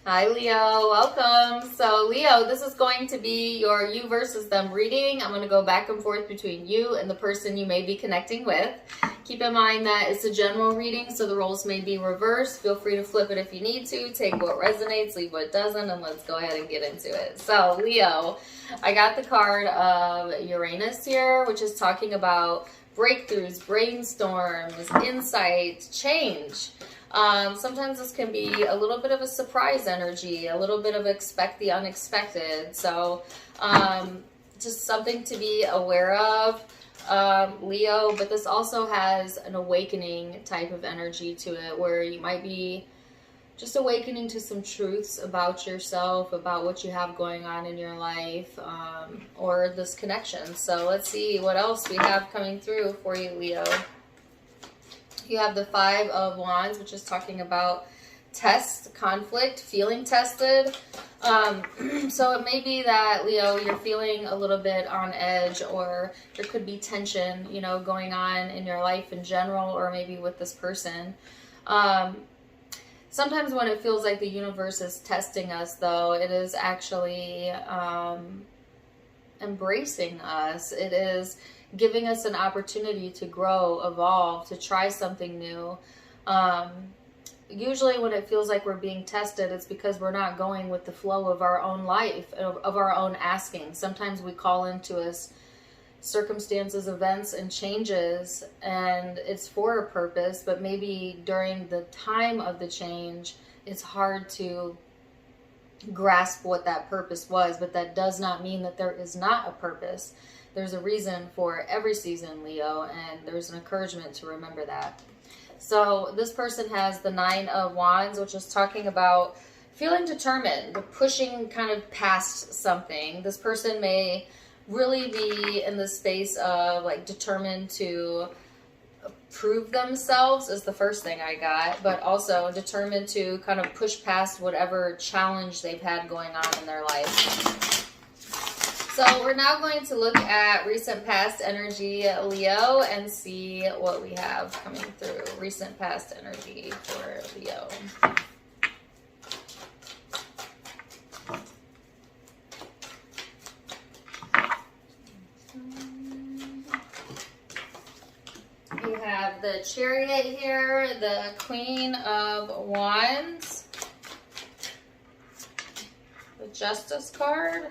Hi Leo, welcome. So Leo, this is going to be your you versus them reading. I'm going to go back and forth between you and the person you may be connecting with. Keep in mind that it's a general reading, so the roles may be reversed. Feel free to flip it if you need to. Take what resonates, leave what doesn't, and let's go ahead and get into it. So Leo, I got the card of Uranus here, which is talking about breakthroughs, brainstorms, insight, change. Sometimes this can be a little bit of a surprise energy, a little bit of expect the unexpected. So just something to be aware of, Leo. But this also has an awakening type of energy to it, where you might be just awakening to some truths about yourself, about what you have going on in your life, or this connection. So let's see what else we have coming through for you, Leo. You have the Five of Wands, which is talking about test, conflict, feeling tested. So it may be that, Leo, you're feeling a little bit on edge, or there could be tension, you know, going on in your life in general, or maybe with this person. Sometimes when it feels like the universe is testing us, though, it is actually embracing us. It is giving us an opportunity to grow, evolve, to try something new. Usually when it feels like we're being tested, it's because we're not going with the flow of our own life, of our own asking. Sometimes we call into us circumstances, events, and changes, and it's for a purpose, but maybe during the time of the change, it's hard to grasp what that purpose was. But that does not mean that there is not a purpose. There's a reason for every season, Leo, and there's an encouragement to remember that. So this person has the Nine of Wands, which is talking about feeling determined, pushing kind of past something. This person may really be in the space of like determined to prove themselves, is the first thing I got, but also determined to kind of push past whatever challenge they've had going on in their life. So we're now going to look at recent past energy, Leo, and see what we have coming through. Recent past energy for Leo. We have the Chariot here, the Queen of Wands, the Justice card,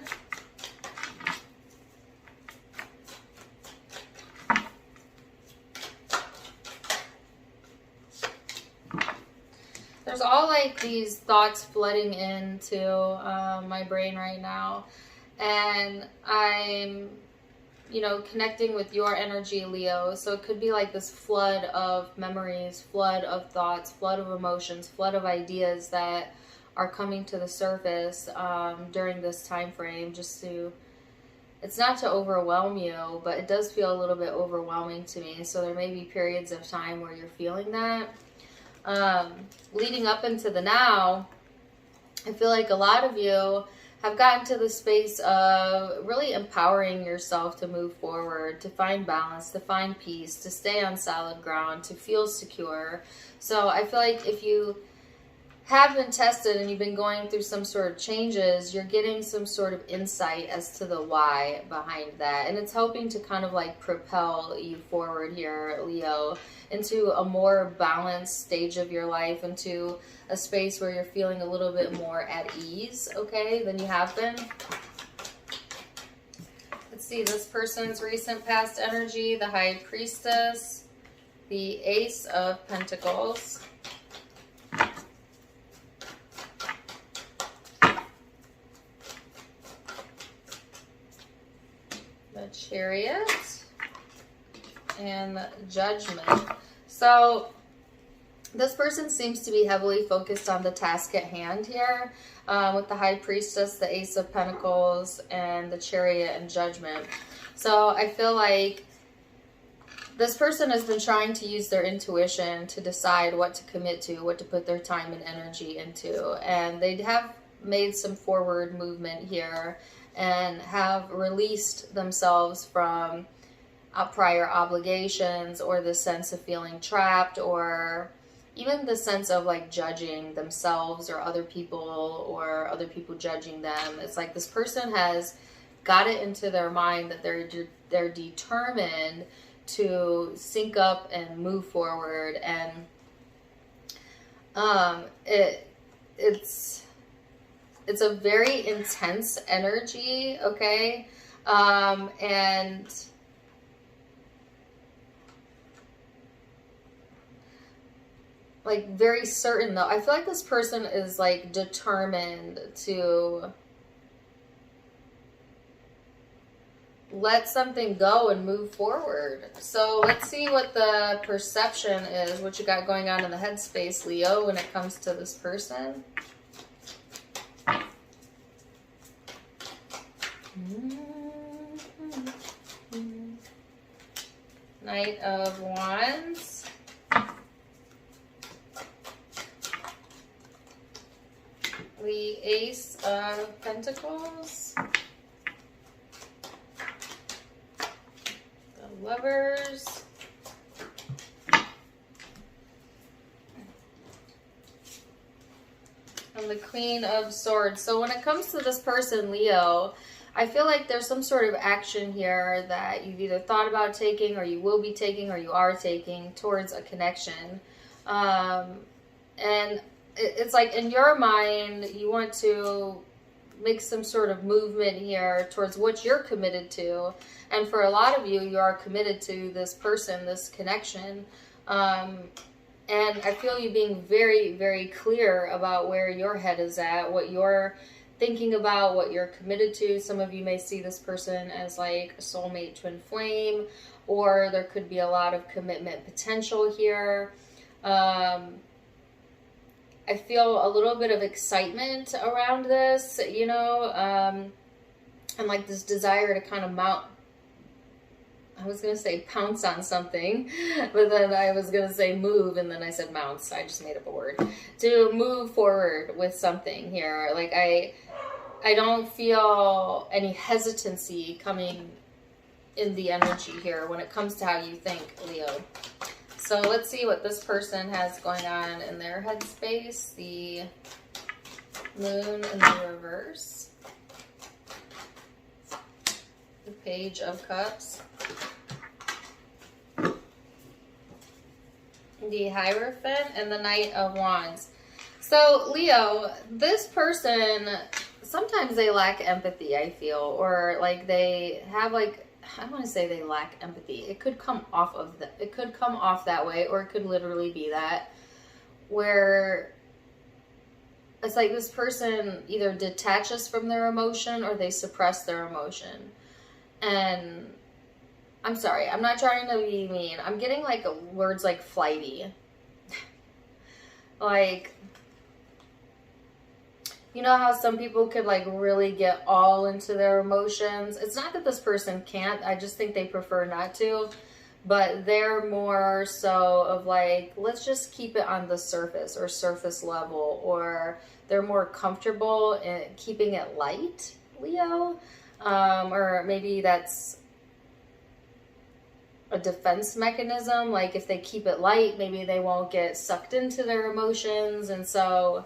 there's all like these thoughts flooding into my brain right now, and I'm, you know, connecting with your energy, Leo. So it could be like this flood of memories, flood of thoughts, flood of emotions, flood of ideas that are coming to the surface during this time frame. Just to, it's not to overwhelm you, but it does feel a little bit overwhelming to me. So there may be periods of time where you're feeling that. Leading up into the now, I feel like a lot of you have gotten to the space of really empowering yourself to move forward, to find balance, to find peace, to stay on solid ground, to feel secure. So I feel like if you have been tested and you've been going through some sort of changes, you're getting some sort of insight as to the why behind that. And it's helping to kind of like propel you forward here, Leo, into a more balanced stage of your life, into a space where you're feeling a little bit more at ease, okay, than you have been. Let's see, this person's recent past energy, the High Priestess, the Ace of Pentacles, the Chariot, and the Judgment. So this person seems to be heavily focused on the task at hand here, with the High Priestess, the Ace of Pentacles, and the Chariot and Judgment. So I feel like this person has been trying to use their intuition to decide what to commit to, what to put their time and energy into. And they have made some forward movement here and have released themselves from prior obligations, or the sense of feeling trapped, or even the sense of like judging themselves or other people judging them. It's like this person has got it into their mind that they're determined to sync up and move forward, and it's a very intense energy, okay? And like very certain though. I feel like this person is like determined to let something go and move forward. So let's see what the perception is, what you got going on in the headspace, Leo, when it comes to this person. Knight of Wands. The Ace of Pentacles. The Lovers. And the Queen of Swords. So when it comes to this person, Leo, I feel like there's some sort of action here that you've either thought about taking, or you will be taking, or you are taking towards a connection. And it's like in your mind, you want to make some sort of movement here towards what you're committed to. And for a lot of you, you are committed to this person, this connection. And I feel you being very, very clear about where your head is at, what you're thinking about, what you're committed to. Some of you may see this person as like a soulmate twin flame, or there could be a lot of commitment potential here. I feel a little bit of excitement around this, you know, and like this desire to kind of I was going to say pounce on something, but then I was going to say move, and then I said mounce. I just made up a word. To move forward with something here. Like I don't feel any hesitancy coming in the energy here when it comes to how you think, Leo. So let's see what this person has going on in their headspace. The Moon in the reverse. The Page of Cups. The Hierophant and the Knight of Wands. So Leo, this person, sometimes they lack empathy, I feel, or like they have like, I want to say they lack empathy. It could come off of it could come off that way, or it could literally be that, where it's like this person either detaches from their emotion or they suppress their emotion. And I'm sorry, I'm not trying to be mean. I'm getting like words like flighty. Like, you know how some people could like really get all into their emotions? It's not that this person can't, I just think they prefer not to. But they're more so of like, let's just keep it on the surface or surface level, or they're more comfortable in keeping it light, Leo. Or maybe that's a defense mechanism. Like if they keep it light, maybe they won't get sucked into their emotions. And so,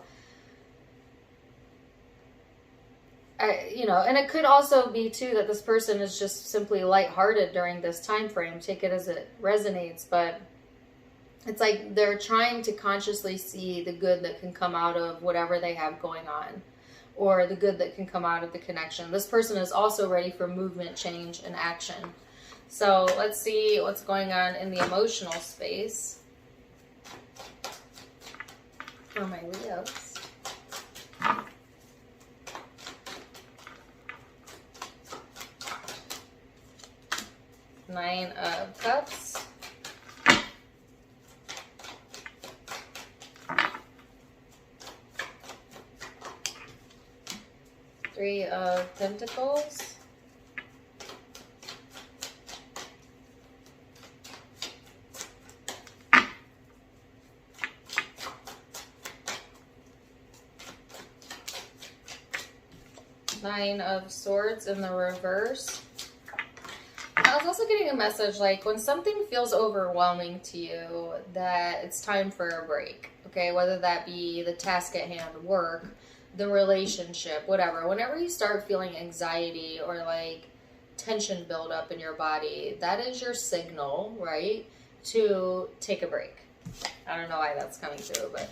you know, and it could also be too that this person is just simply lighthearted during this time frame. Take it as it resonates, but it's like they're trying to consciously see the good that can come out of whatever they have going on, or the good that can come out of the connection. This person is also ready for movement, change, and action. So let's see what's going on in the emotional space for my Leos. Nine of Cups. Three of Pentacles. Nine of Swords in the reverse. I was also getting a message like when something feels overwhelming to you, that it's time for a break. Okay, whether that be the task at hand, work, the relationship, whatever. Whenever you start feeling anxiety or like tension build up in your body, that is your signal, right, to take a break. I don't know why that's coming through, but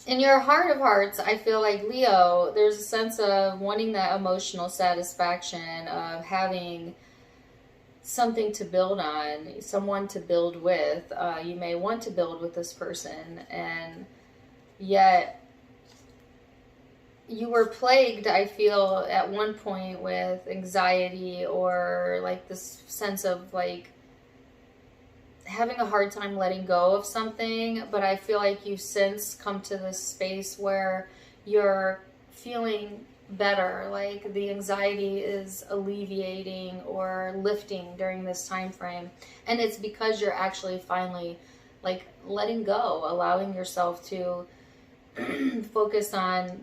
in your heart of hearts, I feel like, Leo, there's a sense of wanting that emotional satisfaction of having something to build on, someone to build with. You may want to build with this person, and yet you were plagued, I feel, at one point with anxiety or like this sense of like having a hard time letting go of something, but I feel like you since come to this space where you're feeling better, like the anxiety is alleviating or lifting during this time frame, and it's because you're actually finally like letting go, allowing yourself to focus on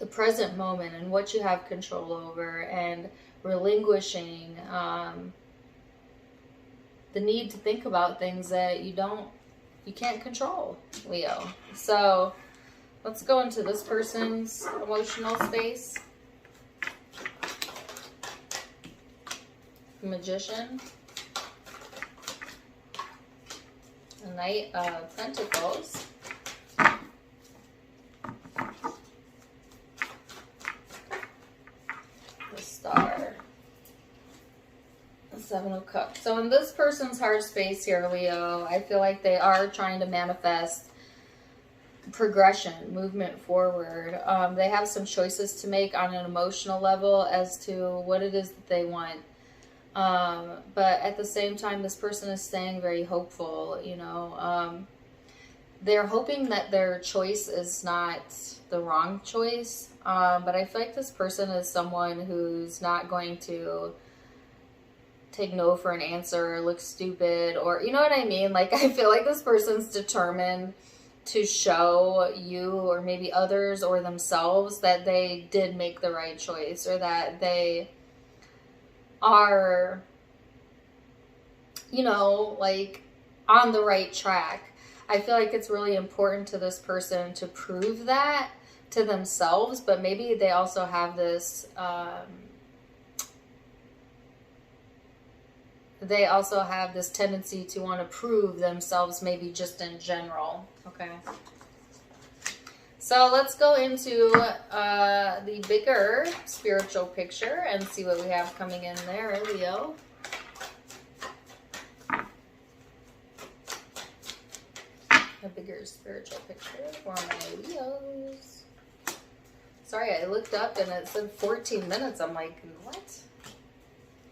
the present moment and what you have control over, and relinquishing the need to think about things that you can't control, Leo. So let's go into this person's emotional space. Magician. The Knight of Pentacles. The Star. Seven of Cups. So in this person's heart space here, Leo, I feel like they are trying to manifest progression, movement forward. They have some choices to make on an emotional level as to what it is that they want. But at the same time, this person is staying very hopeful, you know. They're hoping that their choice is not the wrong choice. But I feel like this person is someone who's not going to take no for an answer or look stupid, or you know what I mean? Like, I feel like this person's determined to show you or maybe others or themselves that they did make the right choice, or that they are, you know, like on the right track. I feel like it's really important to this person to prove that to themselves, but maybe they also have this tendency to want to prove themselves, maybe just in general. Okay. So let's go into the bigger spiritual picture and see what we have coming in there, Leo. A bigger spiritual picture for my Leos. Sorry, I looked up and it said 14 minutes. I'm like, what?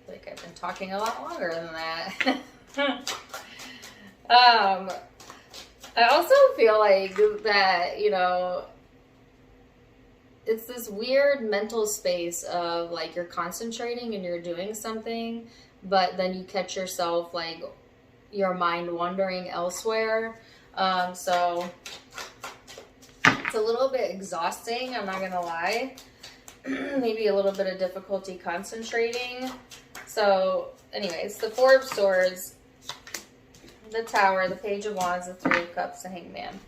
Like, I've been talking a lot longer than that. I also feel like that, you know, it's this weird mental space of like you're concentrating and you're doing something, but then you catch yourself like your mind wandering elsewhere. So it's a little bit exhausting, I'm not gonna lie. Maybe a little bit of difficulty concentrating. So anyways, the Four of Swords, the Tower, the Page of Wands, the Three of Cups, the Hangman.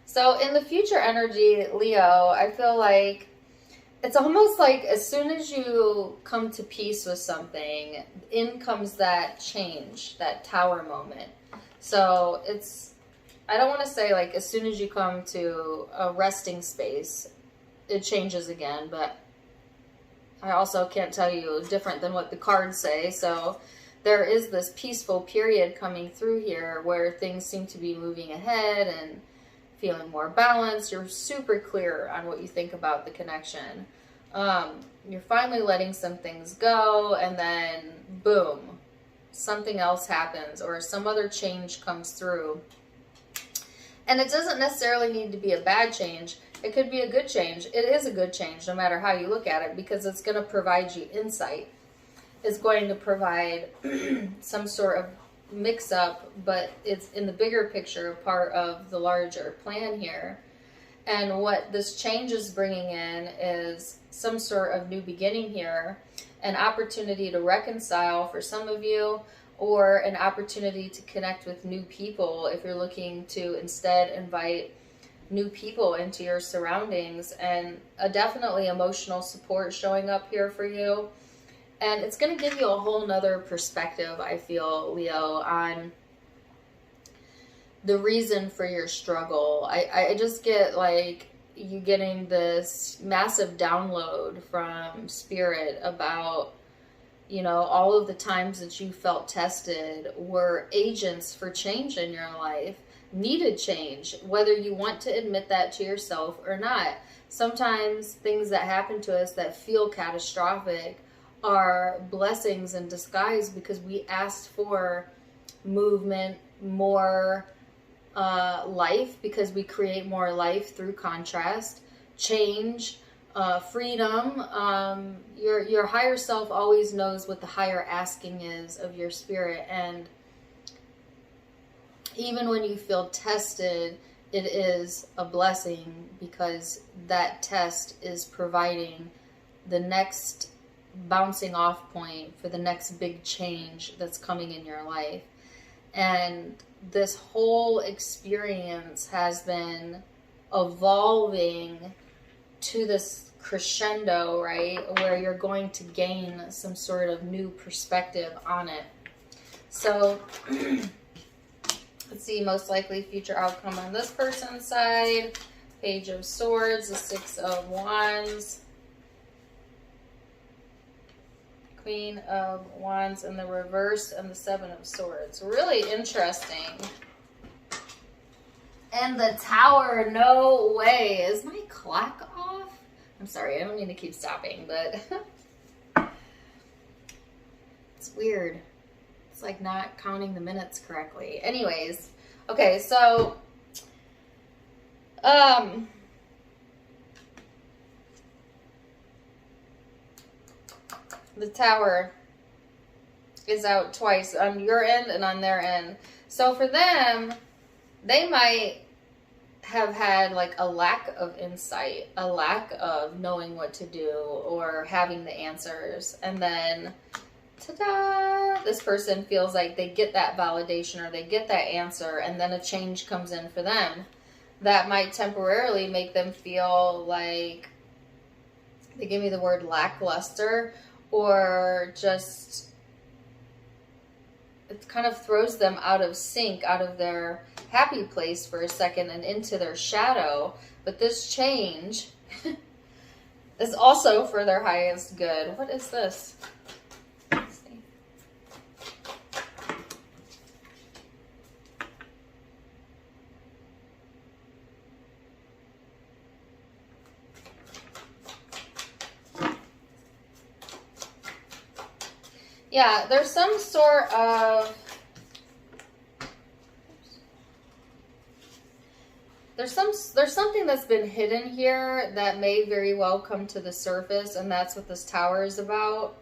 So in the future energy, Leo, I feel like it's almost like as soon as you come to peace with something, in comes that change, that Tower moment. So it's, I don't want to say like as soon as you come to a resting space, it changes again, but I also can't tell you different than what the cards say. So there is this peaceful period coming through here where things seem to be moving ahead and feeling more balanced. You're super clear on what you think about the connection. You're finally letting some things go, and then boom, something else happens or some other change comes through. And it doesn't necessarily need to be a bad change. It could be a good change. It is a good change no matter how you look at it, because it's going to provide you insight. It's going to provide some sort of mix-up, but it's in the bigger picture part of the larger plan here. And what this change is bringing in is some sort of new beginning here, an opportunity to reconcile for some of you, or an opportunity to connect with new people if you're looking to instead invite new people into your surroundings. And definitely emotional support showing up here for you. And it's going to give you a whole nother perspective, I feel, Leo, on the reason for your struggle. I just get like you getting this massive download from Spirit about, you know, all of the times that you felt tested were agents for change in your life, needed change, whether you want to admit that to yourself or not. Sometimes things that happen to us that feel catastrophic are blessings in disguise because we asked for movement, more life, because we create more life through contrast, change, freedom. Your higher self always knows what the higher asking is of your spirit. And even when you feel tested, it is a blessing because that test is providing the next bouncing off point for the next big change that's coming in your life. And this whole experience has been evolving to this crescendo, right? Where you're going to gain some sort of new perspective on it. So let's see, most likely future outcome on this person's side. Page of Swords, the Six of Wands, Queen of Wands in the reverse, and the Seven of Swords. Really interesting. And the Tower, no way. Is my clock off? I'm sorry, I don't mean to keep stopping, but it's weird. It's like not counting the minutes correctly. Anyways, okay, so the Tower is out twice on your end and on their end. So for them, they might have had like a lack of insight, a lack of knowing what to do or having the answers. And then, ta-da, this person feels like they get that validation or they get that answer, and then a change comes in for them. That might temporarily make them feel like, they give me the word lackluster, or just, it kind of throws them out of sync, out of their happy place for a second and into their shadow. But this change is also for their highest good. What is this? Let's see. Yeah, there's some sort of, there's something that's been hidden here that may very well come to the surface, and that's what this Tower is about.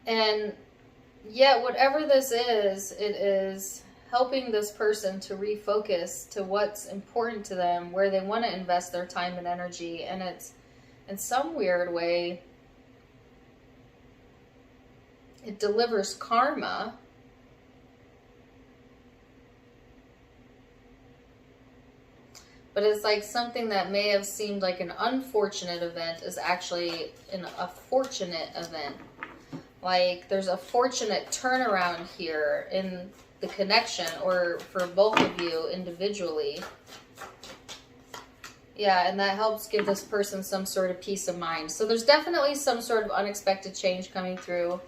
And yet, whatever this is, it is helping this person to refocus to what's important to them, where they want to invest their time and energy. And it's, in some weird way, it delivers karma. But it's like something that may have seemed like an unfortunate event is actually a fortunate event. Like there's a fortunate turnaround here in the connection, or for both of you individually. Yeah, and that helps give this person some sort of peace of mind. So there's definitely some sort of unexpected change coming through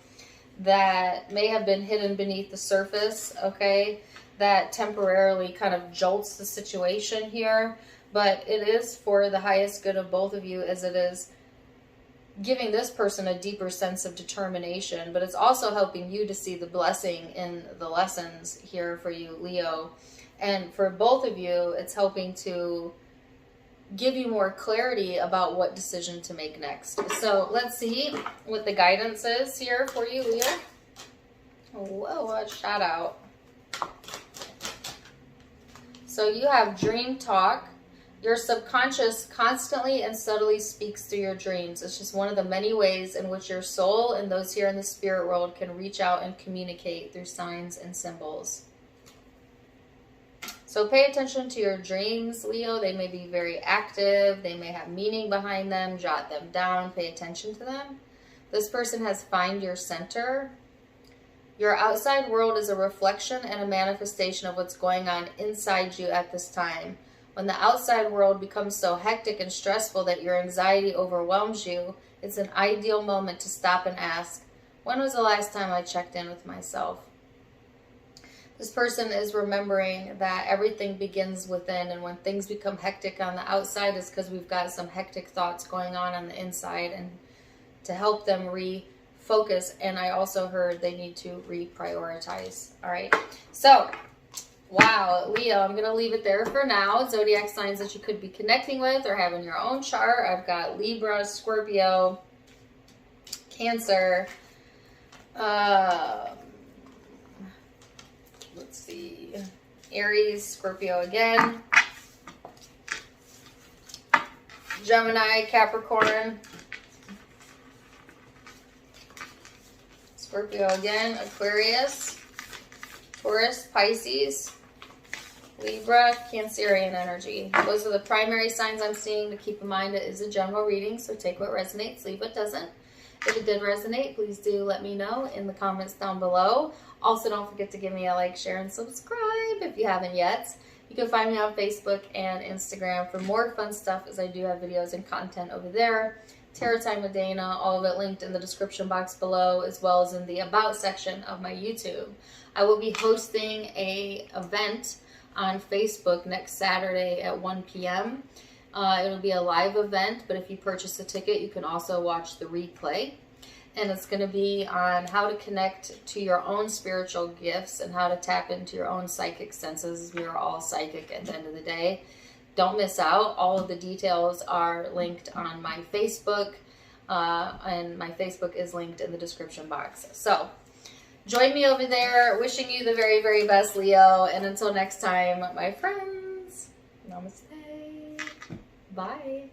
that may have been hidden beneath the surface, okay? That temporarily kind of jolts the situation here, but it is for the highest good of both of you, as it is giving this person a deeper sense of determination, but it's also helping you to see the blessing in the lessons here for you, Leo. And for both of you, it's helping to give you more clarity about what decision to make next. So let's see what the guidance is here for you, Leo. Whoa, a shout out. So you have dream talk. Your subconscious constantly and subtly speaks through your dreams. It's just one of the many ways in which your soul and those here in the spirit world can reach out and communicate through signs and symbols. So pay attention to your dreams, Leo. They may be very active. They may have meaning behind them. Jot them down. Pay attention to them. This person has find your center. Your outside world is a reflection and a manifestation of what's going on inside you at this time. When the outside world becomes so hectic and stressful that your anxiety overwhelms you, it's an ideal moment to stop and ask, when was the last time I checked in with myself? This person is remembering that everything begins within, and when things become hectic on the outside, it's because we've got some hectic thoughts going on the inside, and to help them refocus. And I also heard they need to reprioritize. All right. So, wow, Leo, I'm going to leave it there for now. Zodiac signs that you could be connecting with or have in your own chart. I've got Libra, Scorpio, Cancer, let's see, Aries, Scorpio again, Gemini, Capricorn, Scorpio again, Aquarius, Taurus, Pisces, Libra, Cancerian energy. Those are the primary signs I'm seeing to keep in mind. It is a general reading, so take what resonates, leave what doesn't. If it did resonate, please do let me know in the comments down below. Also, don't forget to give me a like, share, and subscribe if you haven't yet. You can find me on Facebook and Instagram for more fun stuff, as I do have videos and content over there. Tarot Time with Dana, all of it linked in the description box below, as well as in the About section of my YouTube. I will be hosting an event on Facebook next Saturday at 1 p.m. It'll be a live event, but if you purchase a ticket, you can also watch the replay. And it's going to be on how to connect to your own spiritual gifts and how to tap into your own psychic senses. We are all psychic at the end of the day. Don't miss out. All of the details are linked on my Facebook, and my Facebook is linked in the description box. So join me over there. Wishing you the very, very best, Leo. And until next time, my friends, namaste. Bye.